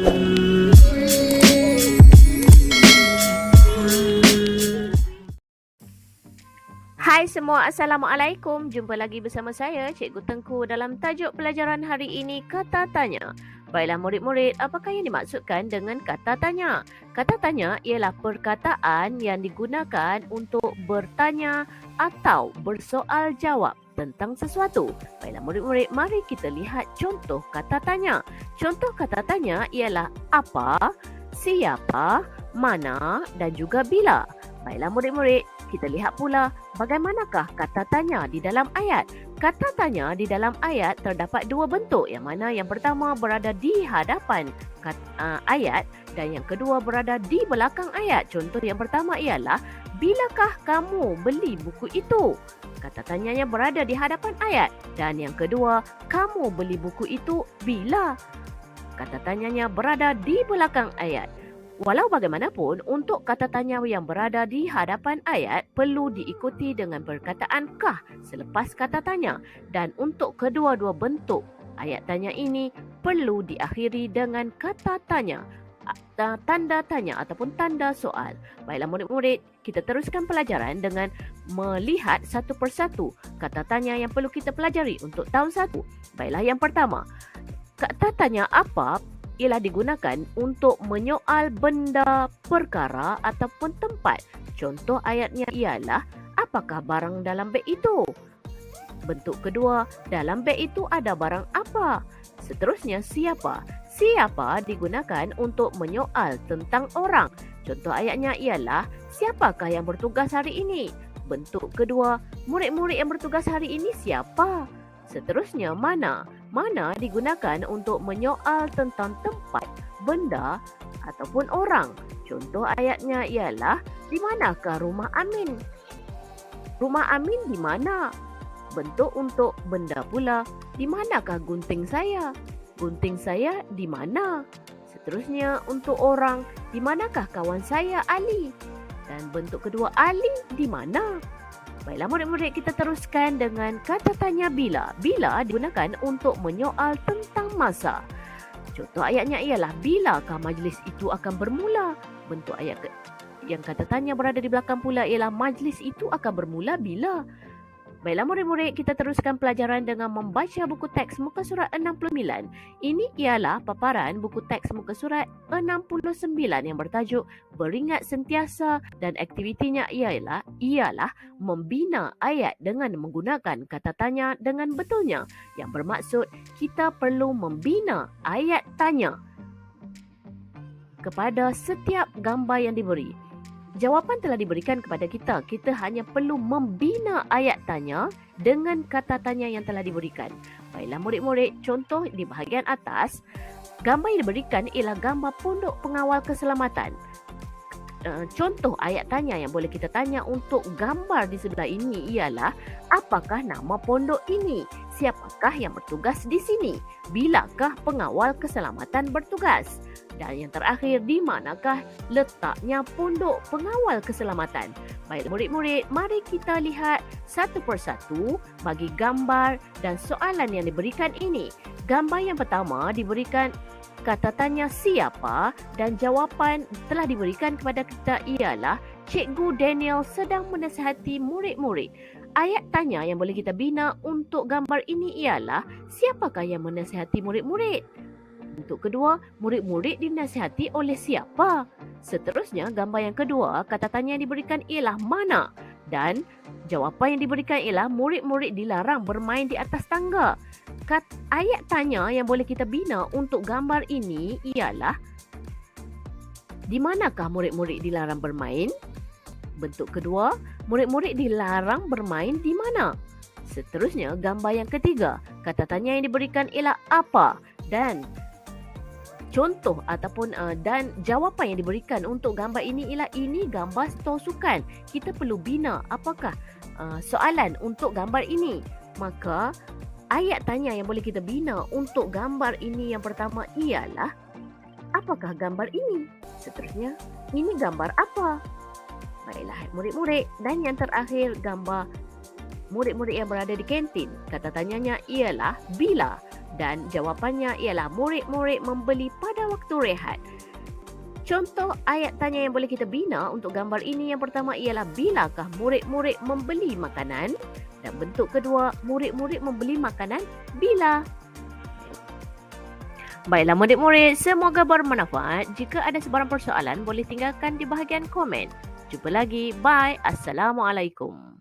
Hai semua, Assalamualaikum. Jumpa lagi bersama saya, Cikgu Tengku dalam tajuk pelajaran hari ini, kata tanya. Baiklah murid-murid, apakah yang dimaksudkan dengan kata tanya? Kata tanya ialah perkataan yang digunakan untuk bertanya atau bersoal jawab tentang sesuatu. Baiklah murid-murid, mari kita lihat contoh kata tanya. Contoh kata tanya ialah apa, siapa, mana dan juga bila. Baiklah murid-murid, kita lihat pula bagaimanakah kata tanya di dalam ayat. Kata tanya di dalam ayat terdapat dua bentuk, yang mana yang pertama berada di hadapan ayat dan yang kedua berada di belakang ayat. Contoh yang pertama ialah, bilakah kamu beli buku itu? Kata tanyanya berada di hadapan ayat. Dan yang kedua, kamu beli buku itu bila? Kata tanyanya berada di belakang ayat. Walau bagaimanapun, untuk kata tanya yang berada di hadapan ayat perlu diikuti dengan perkataan kah selepas kata tanya. Dan untuk kedua-dua bentuk ayat tanya ini perlu diakhiri dengan kata tanya, tanda tanya ataupun tanda soal. Baiklah murid-murid, kita teruskan pelajaran dengan melihat satu persatu kata tanya yang perlu kita pelajari untuk tahun 1. Baiklah, yang pertama, kata tanya apa ialah digunakan untuk menyoal benda, perkara ataupun tempat. Contoh ayatnya ialah, apakah barang dalam beg itu? Bentuk kedua, dalam beg itu ada barang apa? Seterusnya, siapa? Siapa digunakan untuk menyoal tentang orang. Contoh ayatnya ialah, siapakah yang bertugas hari ini? Bentuk kedua, murid-murid yang bertugas hari ini siapa? Seterusnya, mana? Mana digunakan untuk menyoal tentang tempat, benda ataupun orang. Contoh ayatnya ialah, di manakah rumah Amin? Rumah Amin di mana? Bentuk untuk benda pula, di manakah gunting saya? Gunting saya di mana? Seterusnya, untuk orang, di manakah kawan saya Ali? Dan bentuk kedua, Ali di mana? Baiklah murid-murid, kita teruskan dengan kata tanya bila. Bila digunakan untuk menyoal tentang masa. Contoh ayatnya ialah, bilakah majlis itu akan bermula? Bentuk ayat yang kata tanya berada di belakang pula ialah, majlis itu akan bermula bila? Baiklah murid-murid, kita teruskan pelajaran dengan membaca buku teks muka surat 69. Ini ialah paparan buku teks muka surat 69 yang bertajuk Beringat Sentiasa, dan aktivitinya ialah membina ayat dengan menggunakan kata tanya dengan betulnya. Yang bermaksud kita perlu membina ayat tanya kepada setiap gambar yang diberi. Jawapan telah diberikan kepada kita. Kita hanya perlu membina ayat tanya dengan kata tanya yang telah diberikan. Baiklah murid-murid, contoh di bahagian atas, gambar yang diberikan ialah gambar pondok pengawal keselamatan. Contoh ayat tanya yang boleh kita tanya untuk gambar di sebelah ini ialah, apakah nama pondok ini? Siapakah yang bertugas di sini? Bilakah pengawal keselamatan bertugas? Dan yang terakhir, di manakah letaknya pondok pengawal keselamatan? Baik murid-murid, mari kita lihat satu persatu bagi gambar dan soalan yang diberikan ini. Gambar yang pertama diberikan kata tanya siapa, dan jawapan telah diberikan kepada kita ialah, Cikgu Daniel sedang menasihati murid-murid. Ayat tanya yang boleh kita bina untuk gambar ini ialah, siapakah yang menasihati murid-murid? Untuk kedua, murid-murid dinasihati oleh siapa? Seterusnya, gambar yang kedua, kata tanya yang diberikan ialah mana? Dan jawapan yang diberikan ialah, murid-murid dilarang bermain di atas tangga. Ayat tanya yang boleh kita bina untuk gambar ini ialah, di manakah murid-murid dilarang bermain? Bentuk kedua, murid-murid dilarang bermain di mana? Seterusnya, gambar yang ketiga, kata tanya yang diberikan ialah apa? Dan contoh ataupun dan jawapan yang diberikan untuk gambar ini ialah, ini gambar stor sukan. Kita perlu bina apakah soalan untuk gambar ini. Maka ayat tanya yang boleh kita bina untuk gambar ini yang pertama ialah, apakah gambar ini? Seterusnya, ini gambar apa? Baiklah murid-murid, dan yang terakhir, gambar murid-murid yang berada di kantin. Kata tanyanya ialah bila. Dan jawapannya ialah murid-murid membeli pada waktu rehat. Contoh ayat tanya yang boleh kita bina untuk gambar ini yang pertama ialah bilakah murid-murid membeli makanan? Dan bentuk kedua, murid-murid membeli makanan bila? Baiklah murid-murid, semoga bermanfaat. Jika ada sebarang persoalan, boleh tinggalkan di bahagian komen. Jumpa lagi. Bye. Assalamualaikum.